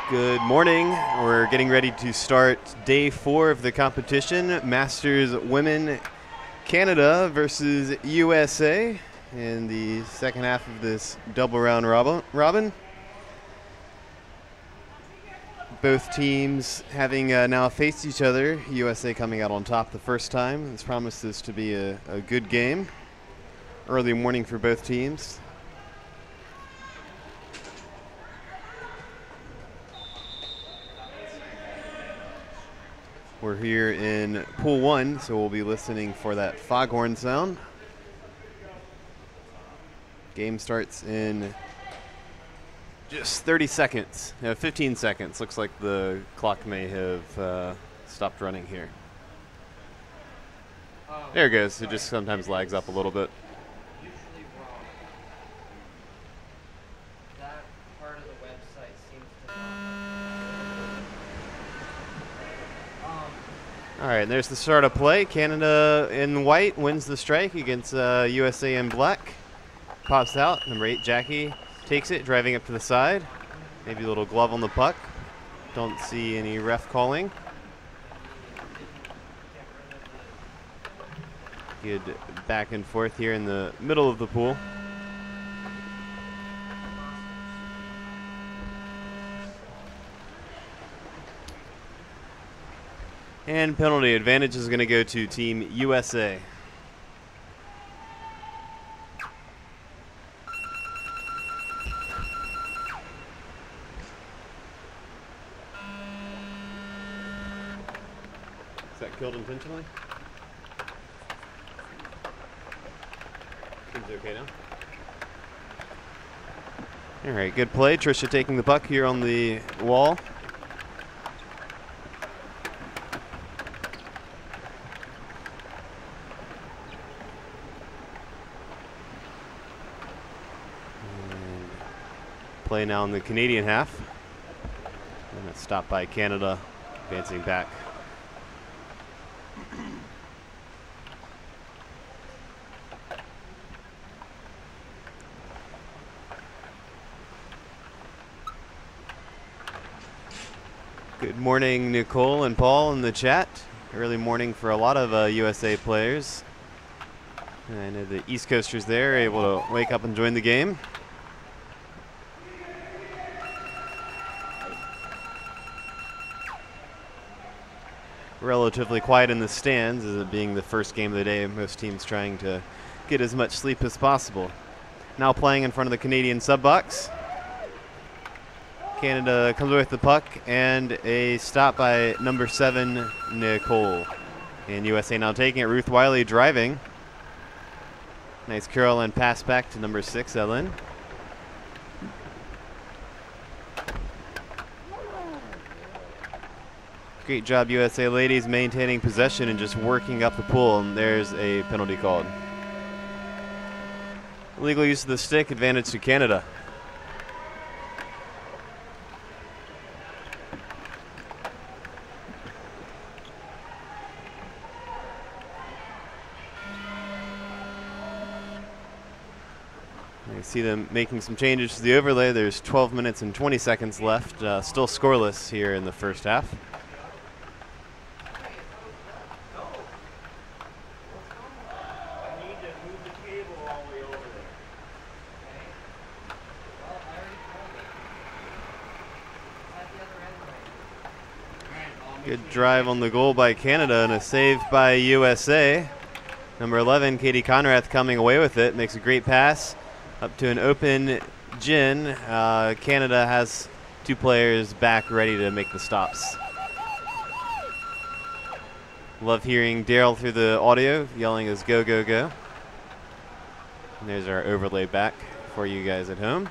Good morning. We're getting ready to start day 4 of the competition. Masters Women Canada versus USA in the second half of this double round robin. Both teams having now faced each other. USA coming out on top the first time. This promises to be a good game. Early morning for both teams. We're here in pool 1, so we'll be listening for that foghorn sound. Game starts in just 30 seconds, 15 seconds. Looks like the clock may have stopped running here. There it goes. It just sometimes lags up a little bit. All right, there's the start of play. Canada in white wins the strike against USA in black. Pops out. Number 8, Jackie, takes it, driving up to the side. Maybe a little glove on the puck. Don't see any ref calling. Good back and forth here in the middle of the pool. And penalty advantage is going to go to Team USA. Is that killed intentionally? Seems okay now. All right, good play. Trisha taking the puck here on the wall. Play now in the Canadian half. And it's stopped by Canada, advancing back. Good morning, Nicole and Paul in the chat. Early morning for a lot of USA players. And I know the East Coasters there are able to wake up and join the game. Relatively quiet in the stands, as it being the first game of the day. Most teams trying to get as much sleep as possible. Now playing in front of the Canadian sub box. Canada comes away with the puck and a stop by number 7, Nicole. And USA now taking it. Ruth Wiley driving. Nice curl and pass back to number 6, Ellen. Great job, USA ladies, maintaining possession and just working up the pool, and there's a penalty called. Illegal use of the stick, advantage to Canada. You see them making some changes to the overlay. There's 12 minutes and 20 seconds left, still scoreless here in the first half. Good drive on the goal by Canada and a save by USA. Number 11, Katie Conrath, coming away with it. Makes a great pass up to an open Jin. Canada has 2 players back ready to make the stops. Love hearing Daryl through the audio yelling as go, go, go. And there's our overlay back for you guys at home.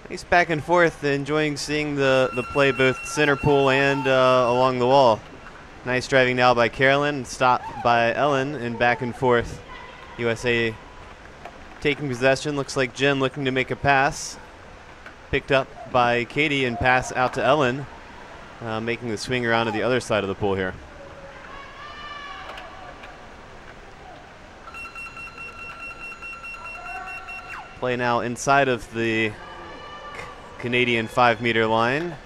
Nice back and forth, enjoying seeing the play both center pool and along the wall. Nice driving now by Carolyn, stopped by Ellen, and back and forth. USA taking possession. Looks like Jen looking to make a pass. Picked up by Katie and pass out to Ellen, making the swing around to the other side of the pool here. Play now inside of the Canadian 5-meter line.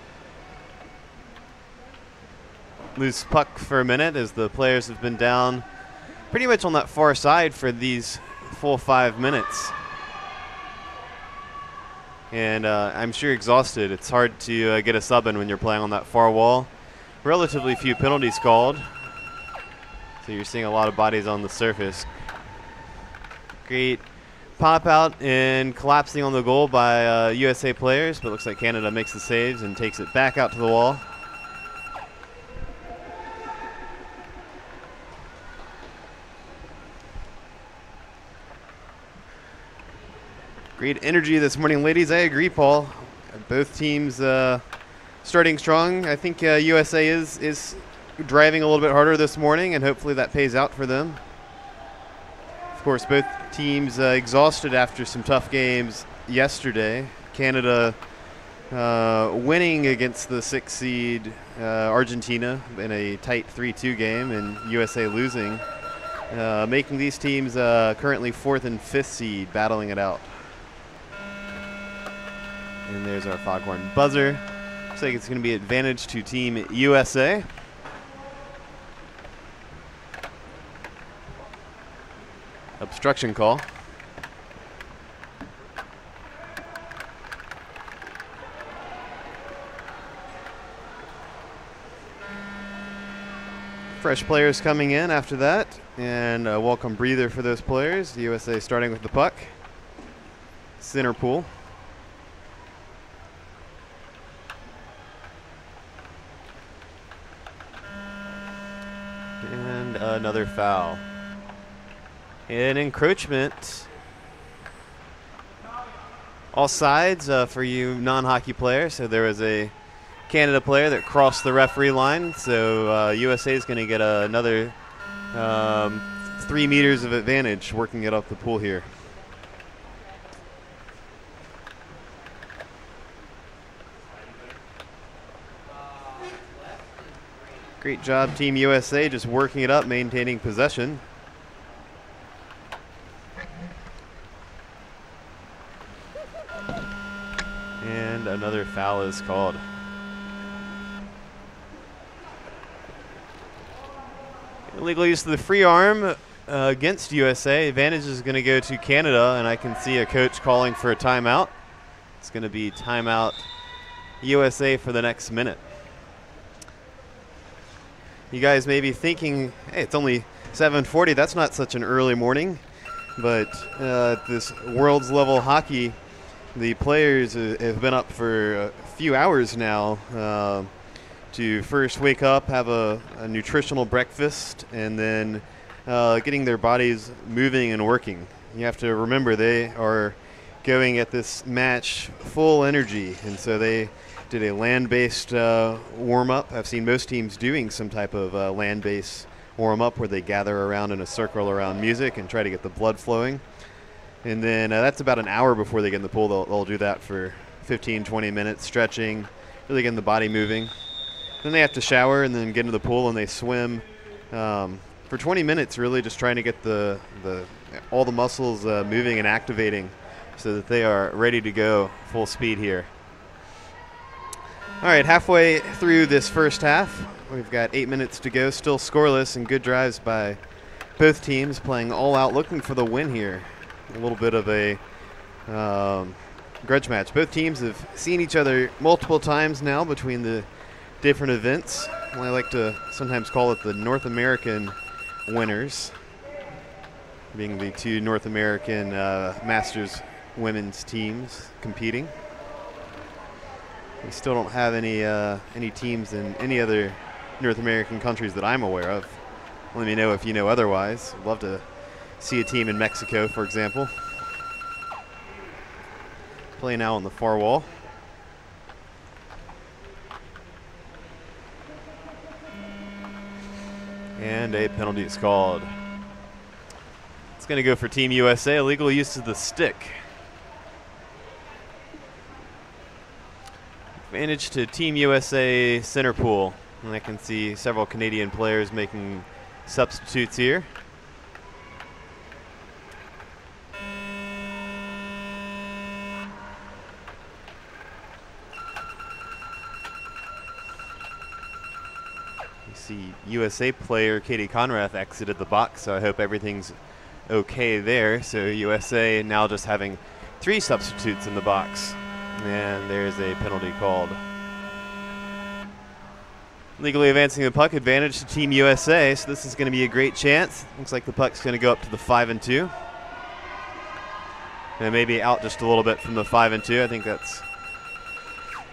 Loose puck for a minute as the players have been down pretty much on that far side for these full 5 minutes. And I'm sure exhausted. It's hard to get a sub in when you're playing on that far wall. Relatively few penalties called, so you're seeing a lot of bodies on the surface. Great pop out and collapsing on the goal by USA players, but looks like Canada makes the saves and takes it back out to the wall. Great energy this morning, ladies. I agree, Paul. Both teams starting strong. I think USA is driving a little bit harder this morning, and hopefully that pays out for them. Of course, both teams exhausted after some tough games yesterday. Canada winning against the 6th seed Argentina in a tight 3-2 game, and USA losing, making these teams currently 4th and 5th seed battling it out. And there's our foghorn buzzer. Looks like it's going to be advantage to Team USA. Obstruction call. Fresh players coming in after that, and a welcome breather for those players. The USA starting with the puck. Center pool. And another foul. An encroachment. All sides for you non-hockey players. So there was a Canada player that crossed the referee line. So USA is going to get another 3 meters of advantage working it up the pool here. Great job, Team USA, just working it up, maintaining possession. And another foul is called. Illegal use of the free arm against USA. Advantage is going to go to Canada, and I can see a coach calling for a timeout. It's going to be timeout USA for the next minute. You guys may be thinking, hey, it's only 7:40. That's not such an early morning. But this world's level hockey, the players have been up for a few hours now to first wake up, have a nutritional breakfast, and then getting their bodies moving and working. You have to remember they are going at this match full energy, and so they did a land-based warm-up. I've seen most teams doing some type of land-based warm-up where they gather around in a circle around music and try to get the blood flowing. And then that's about an hour before they get in the pool. They'll do that for 15, 20 minutes, stretching, really getting the body moving. Then they have to shower and then get into the pool, and they swim for 20 minutes, really just trying to get all the muscles moving and activating so that they are ready to go full speed here. All right, halfway through this first half. We've got 8 minutes to go, still scoreless, and good drives by both teams playing all out, looking for the win here. A little bit of a grudge match. Both teams have seen each other multiple times now between the different events. I like to sometimes call it the North American winners, being the 2 North American Masters women's teams competing. We still don't have any teams in any other North American countries that I'm aware of. Let me know if you know otherwise. I'd love to see a team in Mexico, for example. Play now on the far wall. And a penalty is called. It's going to go for Team USA. Illegal use of the stick. Advantage to Team USA center pool. And I can see several Canadian players making substitutes here. You see USA player Katie Conrath exited the box, so I hope everything's okay there. So USA now just having 3 substitutes in the box. And there's a penalty called. Legally advancing the puck, advantage to Team USA, so this is going to be a great chance. Looks like the puck's going to go up to the 5-2. And maybe out just a little bit from the 5-2. I think that's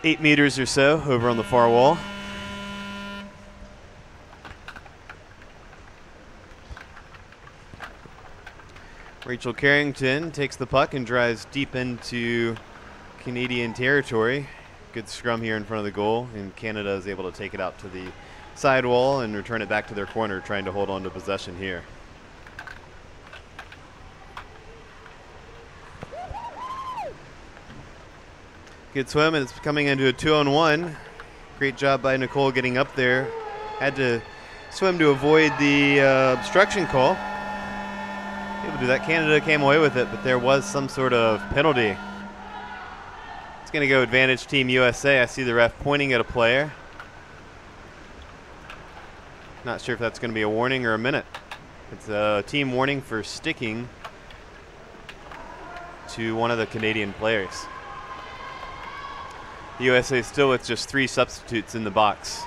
8 meters or so over on the far wall. Rachel Carrington takes the puck and drives deep into Canadian territory. Good scrum here in front of the goal, and Canada is able to take it out to the sidewall and return it back to their corner, trying to hold on to possession here. Good swim, and it's coming into a 2-on-1. Great job by Nicole getting up there. Had to swim to avoid the obstruction call. Able to do that. Canada came away with it, but there was some sort of penalty. It's going to go advantage Team USA. I see the ref pointing at a player. Not sure if that's going to be a warning or a minute. It's a team warning for sticking to one of the Canadian players. The USA still with just 3 substitutes in the box.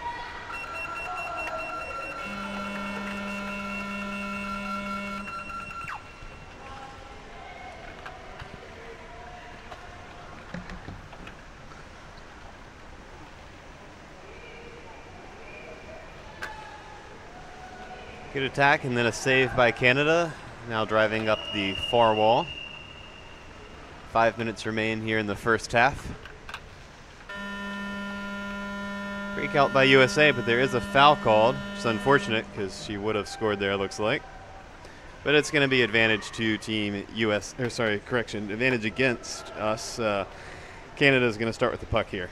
Good attack and then a save by Canada. Now driving up the far wall. 5 minutes remain here in the first half. Break out by USA, but there is a foul called. It's unfortunate because she would have scored there, looks like. But it's going to be advantage to Team US, or sorry, correction, advantage against us. Canada is going to start with the puck here.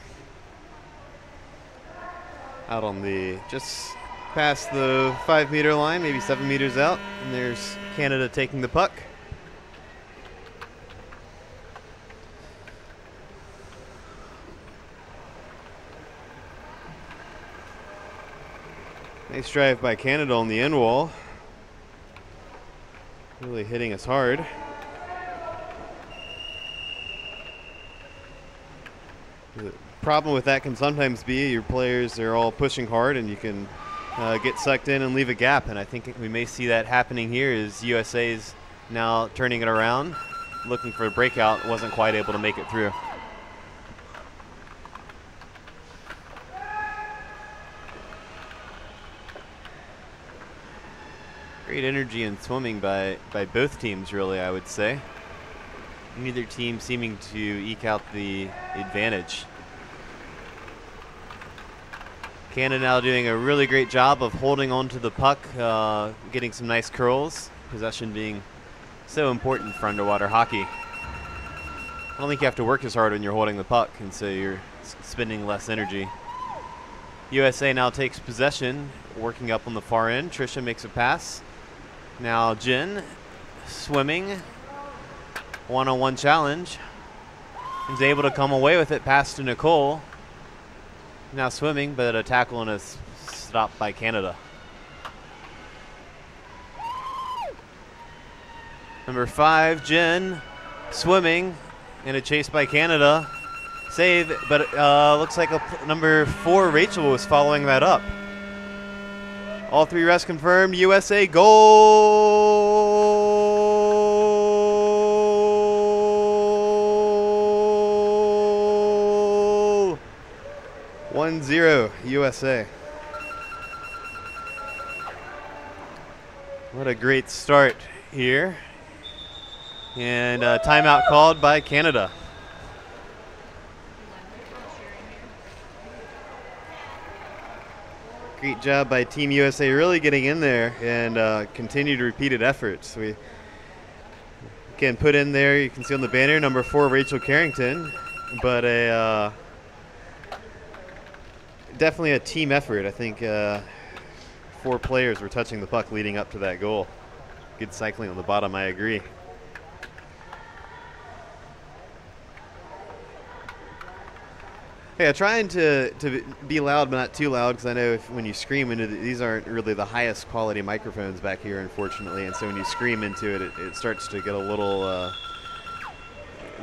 Out on the, just past the 5-meter line, maybe 7 meters out, and there's Canada taking the puck. Nice drive by Canada on the end wall. Really hitting us hard. The problem with that can sometimes be your players are all pushing hard and you can get sucked in and leave a gap, and I think we may see that happening here as USA's now turning it around, looking for a breakout, wasn't quite able to make it through. Great energy and swimming by both teams, really, I would say. Neither team seeming to eke out the advantage. Canada now doing a really great job of holding on to the puck, getting some nice curls. Possession being so important for underwater hockey. I don't think you have to work as hard when you're holding the puck, and so you're spending less energy. USA now takes possession, working up on the far end. Trisha makes a pass. Now Jen, swimming, one-on-one challenge, is able to come away with it, pass to Nicole. Now swimming, but a tackle and a stop by Canada. Number 5, Jen, swimming, and a chase by Canada. Save, but looks like number 4, Rachel, was following that up. All 3 rests confirmed. USA goal! 1-0 USA. What a great start here. And a timeout called by Canada. Great job by Team USA really getting in there and continued repeated efforts. We can put in there, you can see on the banner, number 4, Rachel Carrington, but definitely a team effort. I think 4 players were touching the puck leading up to that goal. Good cycling on the bottom, I agree. Yeah, trying to be loud but not too loud, because I know when you scream into these aren't really the highest quality microphones back here, unfortunately, and so when you scream into it, it starts to get a little,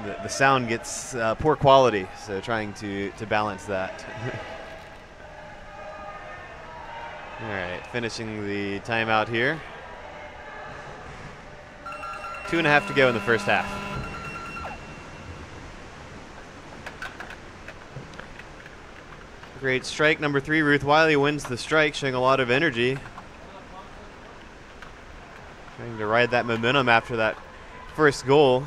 the sound gets poor quality, so trying to balance that. All right, finishing the timeout here. 2.5 to go in the first half. Great strike number 3. Ruth Wiley wins the strike, showing a lot of energy. Trying to ride that momentum after that first goal.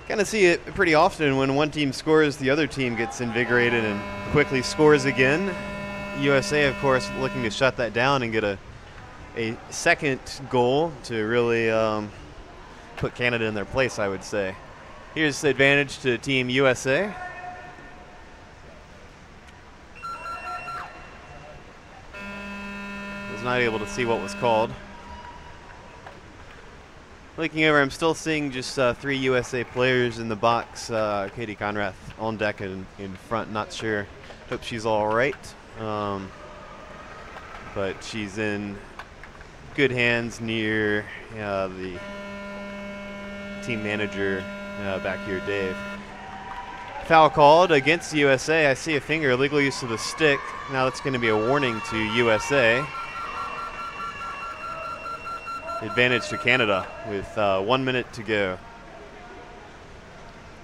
Kind of see it pretty often when one team scores, the other team gets invigorated and quickly scores again. USA, of course, looking to shut that down and get a second goal to really put Canada in their place, I would say. Here's the advantage to Team USA. Was not able to see what was called. Looking over, I'm still seeing just 3 USA players in the box. Katie Conrath on deck and in front, not sure. Hope she's all right. But she's in good hands near the team manager back here, Dave. Foul called against USA. I see a finger, illegal use of the stick. Now that's going to be a warning to USA. Advantage to Canada with 1 minute to go.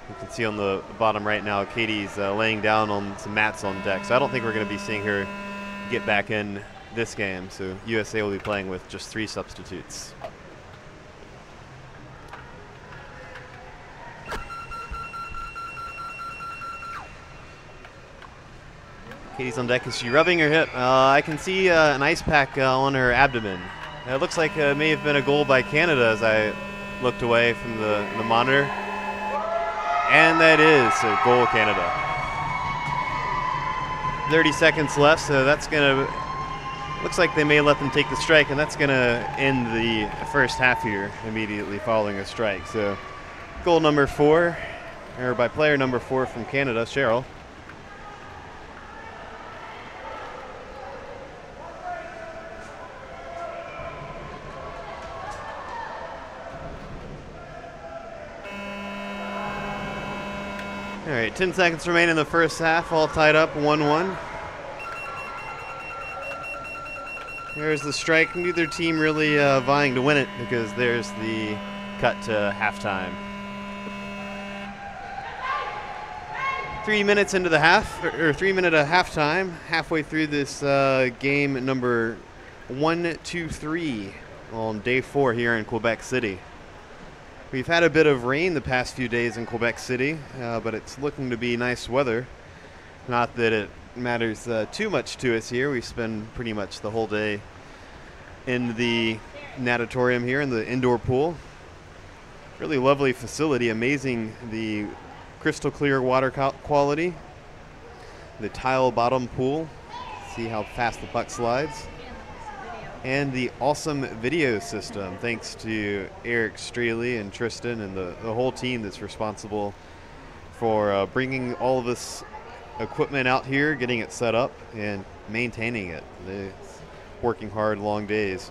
You can see on the bottom right now, Katie's laying down on some mats on deck. So I don't think we're going to be seeing her get back in this game. So USA will be playing with just 3 substitutes. Katie's on deck. Is she rubbing her hip? I can see an ice pack on her abdomen. It looks like it may have been a goal by Canada as I looked away from the monitor. And that is a goal, Canada. 30 seconds left, so that's going to, looks like they may let them take the strike, and that's going to end the first half here immediately following a strike. So goal number 4, or by player number 4 from Canada, Cheryl. All right, 10 seconds remain in the first half, all tied up 1-1. There's the strike. Neither team really vying to win it because there's the cut to halftime. 3 minutes into the half, or 3 minute of halftime, halfway through this game number 123 on day 4 here in Quebec City. We've had a bit of rain the past few days in Quebec City, but it's looking to be nice weather. Not that it matters too much to us here. We spend pretty much the whole day in the natatorium here in the indoor pool. Really lovely facility, amazing the crystal clear water quality. The tile bottom pool, see how fast the puck slides. And the awesome video system, thanks to Eric Straley and Tristan and the whole team that's responsible for bringing all of this equipment out here, getting it set up, and maintaining it. They're working hard, long days.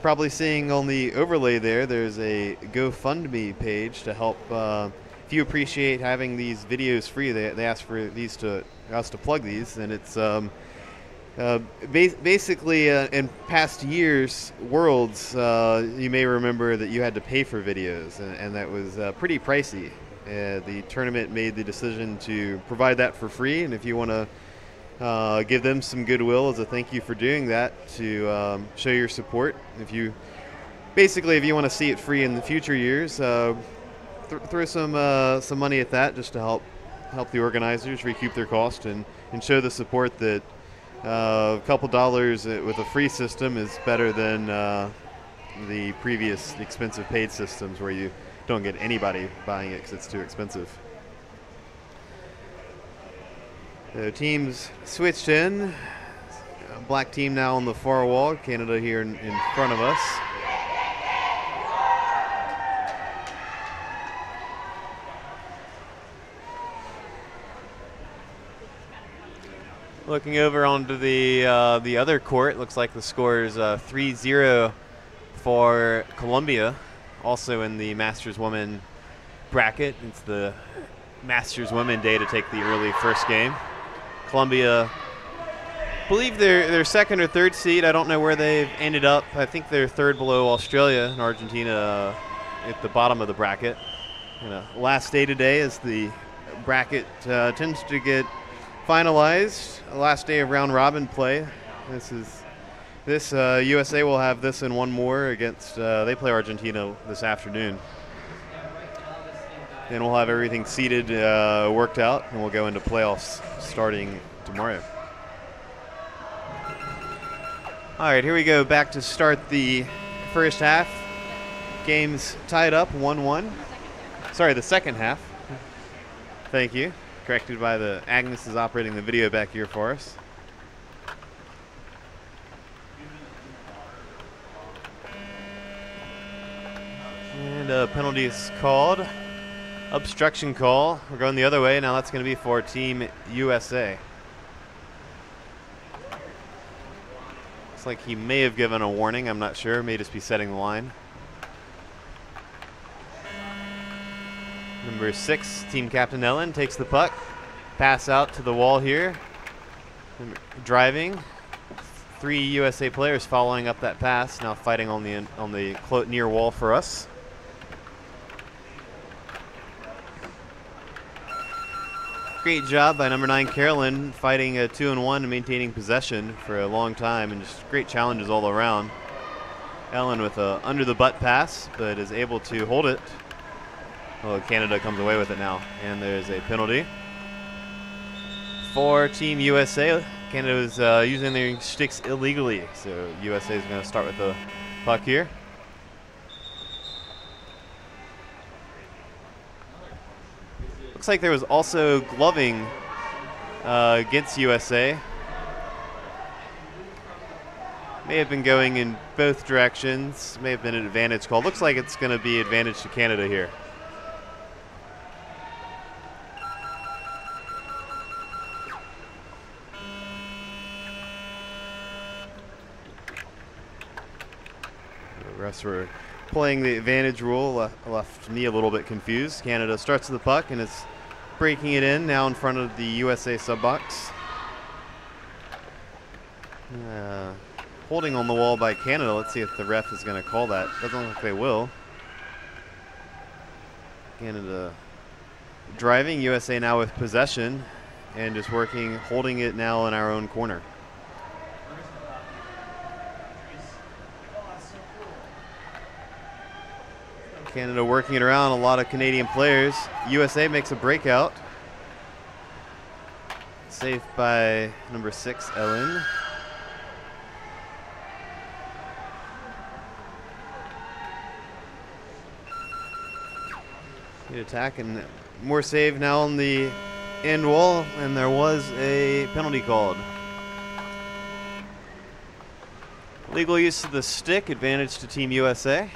Probably seeing on the overlay there's a GoFundMe page to help. If you appreciate having these videos free, they ask for us to plug these, and it's basically, in past years' Worlds, you may remember that you had to pay for videos, and that was pretty pricey. The tournament made the decision to provide that for free, and if you want to give them some goodwill as a thank you for doing that, to show your support. If you want to see it free in the future years, throw some money at that just to help the organizers recoup their cost and show the support that a couple dollars with a free system is better than the previous expensive paid systems where you don't get anybody buying it because it's too expensive. The teams switched in. Black team now on the far wall. Canada here in front of us. Looking over onto the other court, looks like the score is 3-0 for Colombia, also in the Masters Women bracket. It's the Masters Women day to take the early first game. Colombia, I believe they're second or third seed. I don't know where they've ended up. I think they're third below Australia and Argentina at the bottom of the bracket. Last day today as the bracket tends to get finalized. Last day of round robin play. This USA will have this and one more against they play Argentina this afternoon. Then we'll have everything seeded, worked out, and we'll go into playoffs starting tomorrow. All right, here we go. Back to start the first half. Game's tied up 1-1. Sorry, the second half. Thank you. Corrected by Agnes is operating the video back here for us. And a penalty is called. Obstruction call. We're going the other way. Now that's going to be for Team USA. Looks like he may have given a warning. I'm not sure. May just be setting the line. Number 6, Team Captain Ellen takes the puck. Pass out to the wall here. Driving. 3 USA players following up that pass. Now fighting on the near wall for us. Great job by number 9, Carolyn, fighting a 2-on-1 and maintaining possession for a long time, and just great challenges all around. Ellen with a under the butt pass, but is able to hold it. Oh, Canada comes away with it now, and there's a penalty for Team USA. Canada is using their sticks illegally, so USA is going to start with the puck here. Looks like there was also gloving against USA. May have been going in both directions. May have been an advantage call. Looks like it's going to be advantage to Canada here. The refs were playing the advantage rule, left me a little bit confused. Canada starts with the puck and is breaking it in now in front of the USA sub box. Holding on the wall by Canada. Let's see if the ref is going to call that. Doesn't look like they will. Canada driving. USA now with possession and just holding it now in our own corner. Canada working it around, a lot of Canadian players. USA makes a breakout. Saved by number 6, Ellen. Good attack and more save now on the end wall, and there was a penalty called. Legal use of the stick, advantage to Team USA.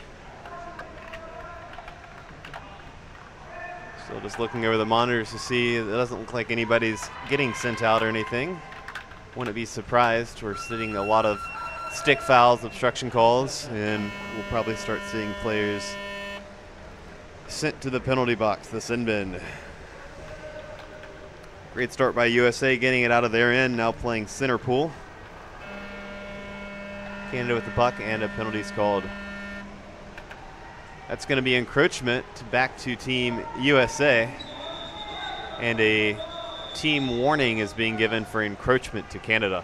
Still just looking over the monitors to see. It doesn't look like anybody's getting sent out or anything. Wouldn't be surprised. We're seeing a lot of stick fouls, obstruction calls, and we'll probably start seeing players sent to the penalty box, the sin bin. Great start by USA, getting it out of their end, now playing center pool. Canada with the puck, and a penalty's called. That's going to be encroachment back to Team USA, and a team warning is being given for encroachment to Canada.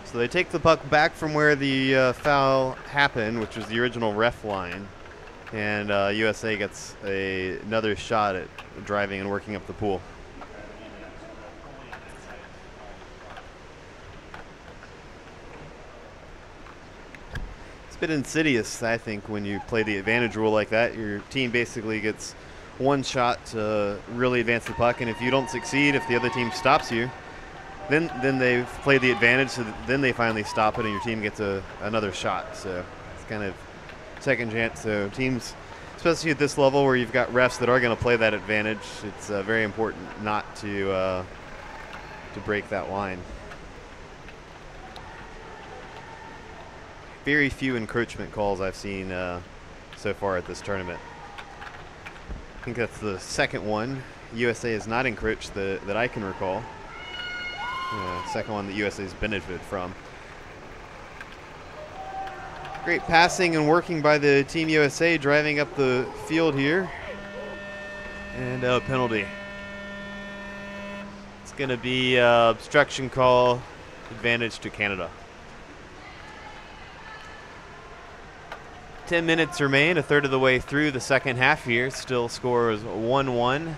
So they take the puck back from where the foul happened, which was the original ref line, and USA gets another shot at driving and working up the pool. It's a bit insidious, I think, when you play the advantage rule like that. Your team basically gets one shot to really advance the puck, and if you don't succeed, if the other team stops you, then they've played the advantage, so then they finally stop it and your team gets another shot. So it's kind of second chance. So teams, especially at this level where you've got refs that are going to play that advantage, it's very important not to break that line. Very few encroachment calls I've seen so far at this tournament. I think that's the second one USA has not encroached that I can recall. Second one that USA has benefited from. Great passing and working by the Team USA, driving up the field here. And a penalty. It's going to be obstruction call, advantage to Canada. 10 minutes remain, a third of the way through the second half here. Still scores 1-1.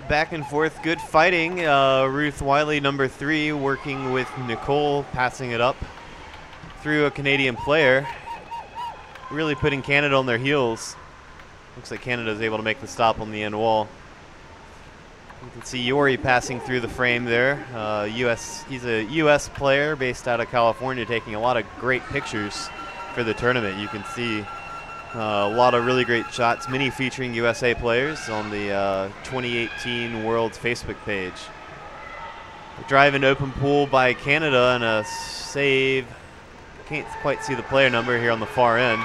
Back and forth, good fighting. Ruth Wiley, number 3, working with Nicole, passing it up through a Canadian player, really putting Canada on their heels. Looks like Canada is able to make the stop on the end wall. You can see Yori passing through the frame there. He's a U.S. player based out of California, taking a lot of great pictures for the tournament. You can see a lot of really great shots, many featuring USA players on the 2018 World's Facebook page. A drive and open pool by Canada and a save. Can't quite see the player number here on the far end.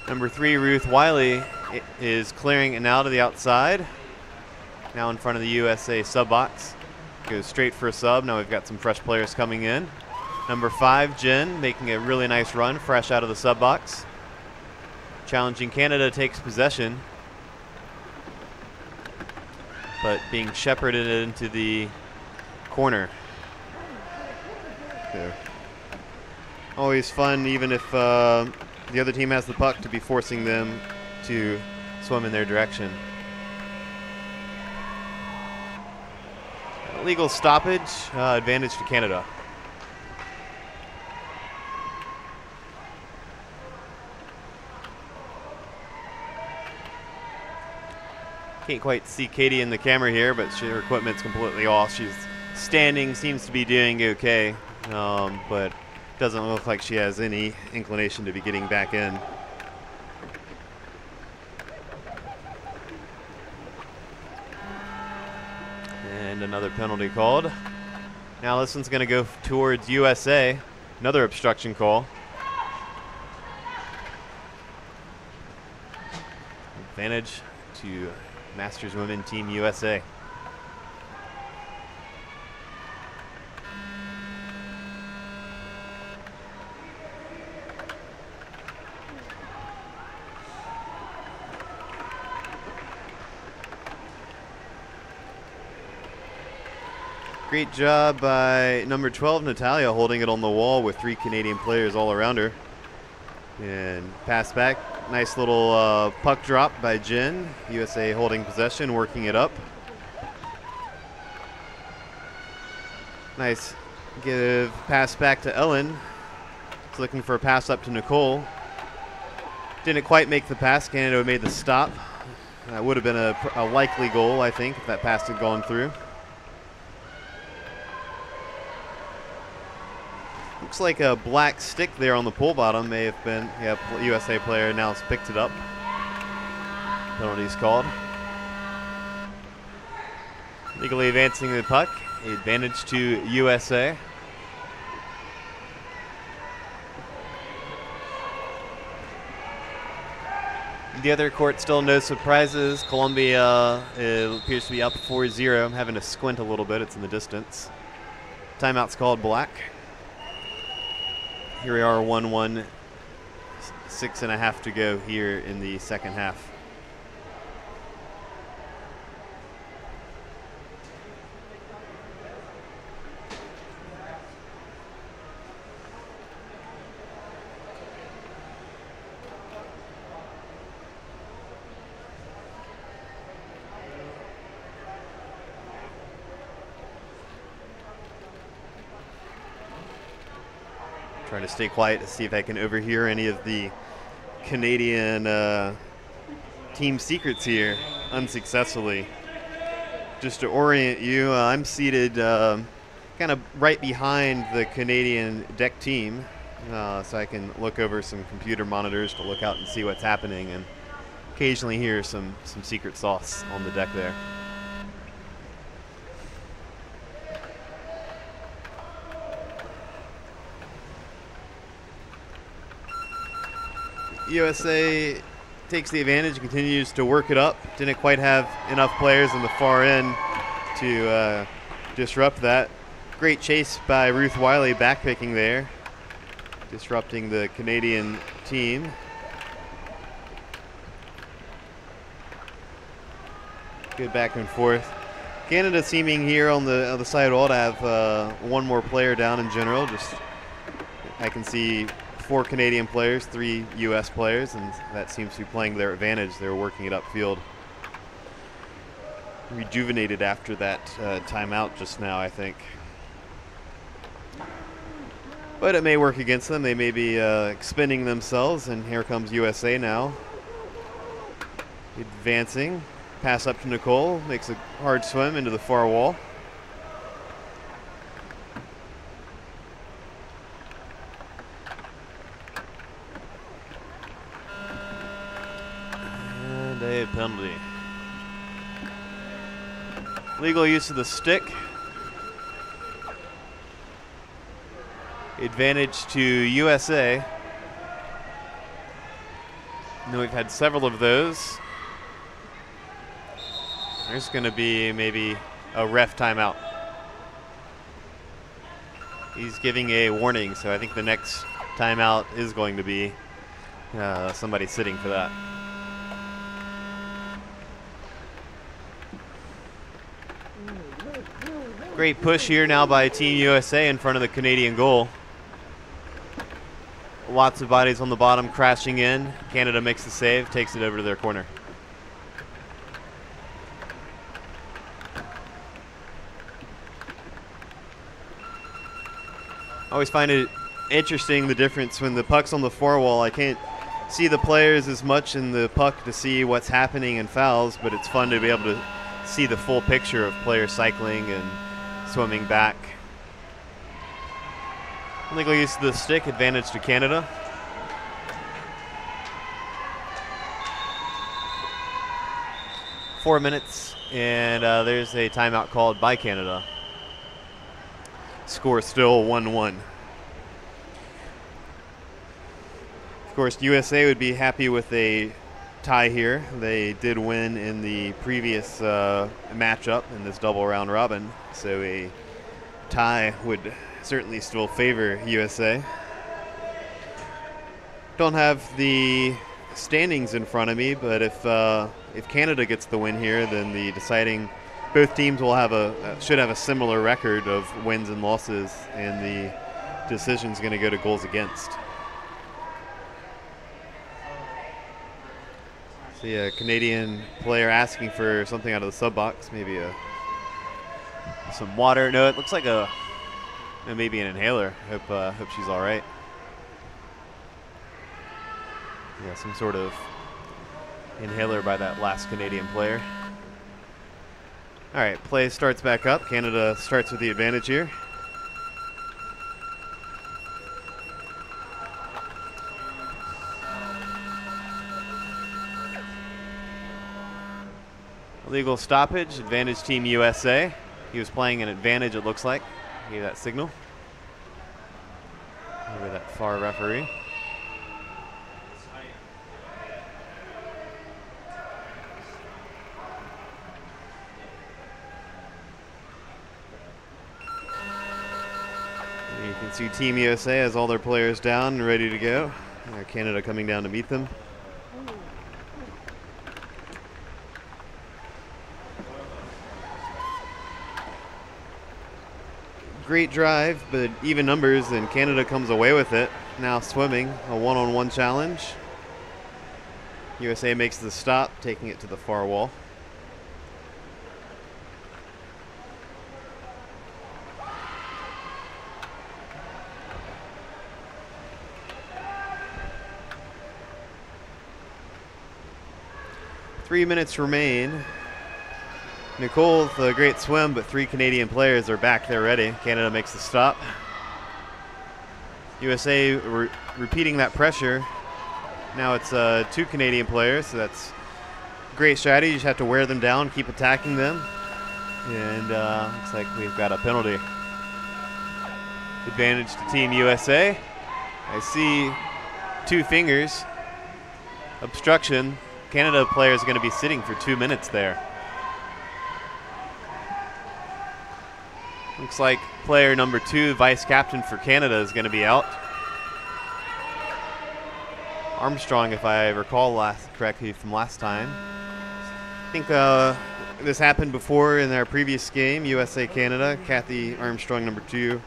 Number 3, Ruth Wiley, is clearing it now to the outside. Now in front of the USA sub box. Goes straight for a sub. Now we've got some fresh players coming in. Number 5, Jen, making a really nice run, fresh out of the sub box. Challenging Canada, takes possession, but being shepherded into the corner. So, always fun, even if the other team has the puck, to be forcing them to swim in their direction. Illegal stoppage, advantage to Canada. Can't quite see Katie in the camera here, but her equipment's completely off. She's standing, seems to be doing okay, but doesn't look like she has any inclination to be getting back in. And another penalty called. Now this one's going to go towards USA. Another obstruction call. Advantage to Masters Women Team USA. Great job by number 12, Natalia, holding it on the wall with 3 Canadian players all around her. And pass back. Nice little puck drop by Jen. USA holding possession, working it up. Nice give pass back to Ellen. She's looking for a pass up to Nicole. Didn't quite make the pass. Canada made the stop. That would have been a likely goal, I think, if that pass had gone through. Looks like a black stick there on the pool bottom. May have been, yeah, USA player now has picked it up. Penalty's called. Legally advancing the puck. Advantage to USA. The other court, still no surprises. Colombia appears to be up 4-0. I'm having to squint a little bit. It's in the distance. Timeout's called black. Here we are, 1-1, 6.5 to go here in the second half. Trying to stay quiet to see if I can overhear any of the Canadian team secrets here, unsuccessfully. Just to orient you, I'm seated kind of right behind the Canadian deck team, so I can look over some computer monitors to look out and see what's happening, and occasionally hear some secret sauce on the deck there. USA takes the advantage, continues to work it up. Didn't quite have enough players on the far end to disrupt that. Great chase by Ruth Wiley backpicking there, disrupting the Canadian team. Good back and forth. Canada seeming here on the other side all to have one more player down in general. Just I can see 4 Canadian players, 3 U.S. players, and that seems to be playing their advantage. They're working it upfield. Rejuvenated after that timeout just now, I think. But it may work against them. They may be expending themselves, and here comes USA now. Advancing. Pass up to Nicole. Makes a hard swim into the far wall. And a penalty. Legal use of the stick. Advantage to USA. I know we've had several of those. There's going to be maybe a ref timeout. He's giving a warning, so I think the next timeout is going to be somebody sitting for that. Great push here now by Team USA in front of the Canadian goal. Lots of bodies on the bottom crashing in. Canada makes the save, takes it over to their corner. I always find it interesting, the difference when the puck's on the far wall. I can't see the players as much in the puck to see what's happening in fouls, but it's fun to be able to see the full picture of players cycling and swimming back. Illegal use of the stick, advantage to Canada. Four minutes, and there's a timeout called by Canada. Score still 1-1. Of course, USA would be happy with a tie here. They did win in the previous matchup in this double round robin, so a tie would certainly still favor USA. Don't have the standings in front of me, but if Canada gets the win here, then the deciding both teams will have should have a similar record of wins and losses, and the decision's going to go to goals against. See a Canadian player asking for something out of the sub box, maybe some water. No, it looks like maybe an inhaler. Hope she's all right. Yeah, some sort of inhaler by that last Canadian player. All right, play starts back up. Canada starts with the advantage here. Illegal stoppage, advantage Team USA. He was playing an advantage, it looks like. Gave that signal. Over that far referee. You can see Team USA has all their players down and ready to go. Canada coming down to meet them. Great drive, but even numbers, and Canada comes away with it. Now swimming, a one-on-one challenge. USA makes the stop, taking it to the far wall. 3 minutes remain. Nicole with a great swim, but 3 Canadian players are back there ready. Canada makes the stop. USA repeating that pressure. Now it's 2 Canadian players, so that's great strategy. You just have to wear them down, keep attacking them. And looks like we've got a penalty. Advantage to Team USA. I see 2 fingers. Obstruction. Canada player is going to be sitting for 2 minutes there. Looks like player number 2, vice captain for Canada, is going to be out. Armstrong, if I recall correctly from last time. I think this happened before in our previous game, USA-Canada. Kathy Armstrong, number 2,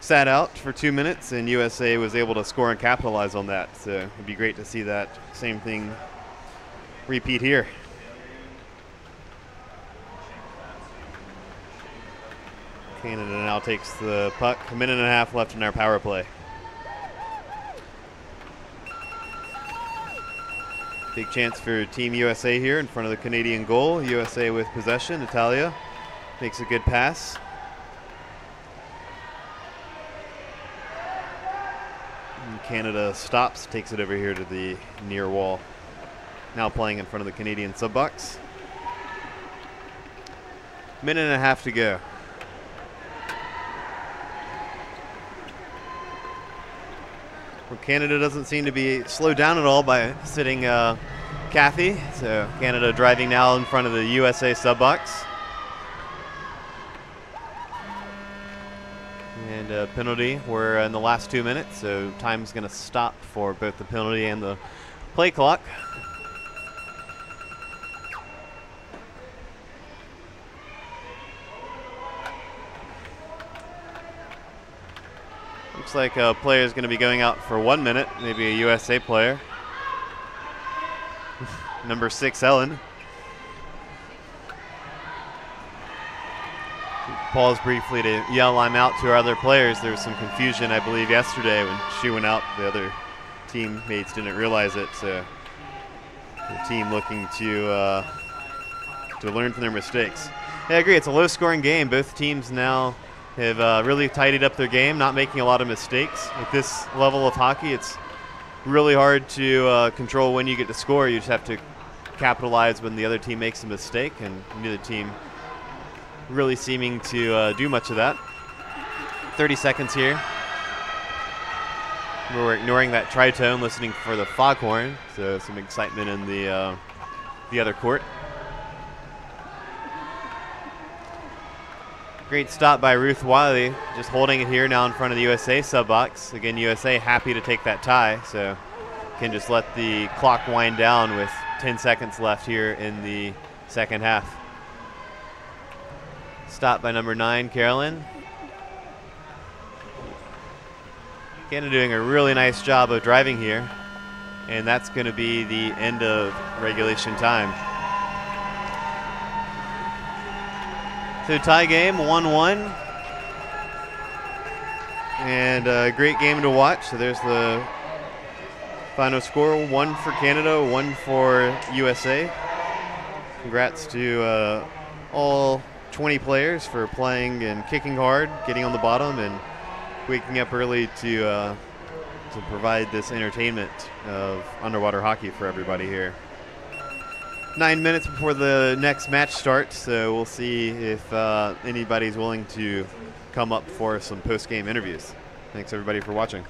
sat out for 2 minutes, and USA was able to score and capitalize on that. So it'd be great to see that same thing repeat here. Canada now takes the puck. 1.5 minutes left in our power play. Big chance for Team USA here in front of the Canadian goal. USA with possession. Natalia makes a good pass. And Canada stops, takes it over here to the near wall. Now playing in front of the Canadian sub box. 1.5 minutes to go. Well, Canada doesn't seem to be slowed down at all by sitting Kathy. So Canada driving now in front of the USA sub box. And a penalty. We're in the last 2 minutes, so time's going to stop for both the penalty and the play clock. Looks like a player is going to be going out for 1 minute, maybe a USA player. Number 6, Ellen. Pause briefly to yell I'm out to our other players. There was some confusion, I believe, yesterday when she went out. The other teammates didn't realize it. So the team looking to learn from their mistakes. Yeah, I agree. It's a low-scoring game. Both teams now have really tidied up their game, not making a lot of mistakes. At this level of hockey, it's really hard to control when you get to score. You just have to capitalize when the other team makes a mistake, and neither team really seeming to do much of that. 30 seconds here. We're ignoring that tritone, listening for the foghorn, so some excitement in the other court. Great stop by Ruth Wiley, just holding it here now in front of the USA sub box. Again, USA happy to take that tie, so can just let the clock wind down with 10 seconds left here in the second half. Stop by number 9, Carolyn. Canada doing a really nice job of driving here, and that's going to be the end of regulation time. So tie game, 1-1. And a great game to watch. So there's the final score, 1 for Canada, 1 for USA. Congrats to all 20 players for playing and kicking hard, getting on the bottom, and waking up early to provide this entertainment of underwater hockey for everybody here. 9 minutes before the next match starts, so we'll see if anybody's willing to come up for some post-game interviews. Thanks everybody for watching.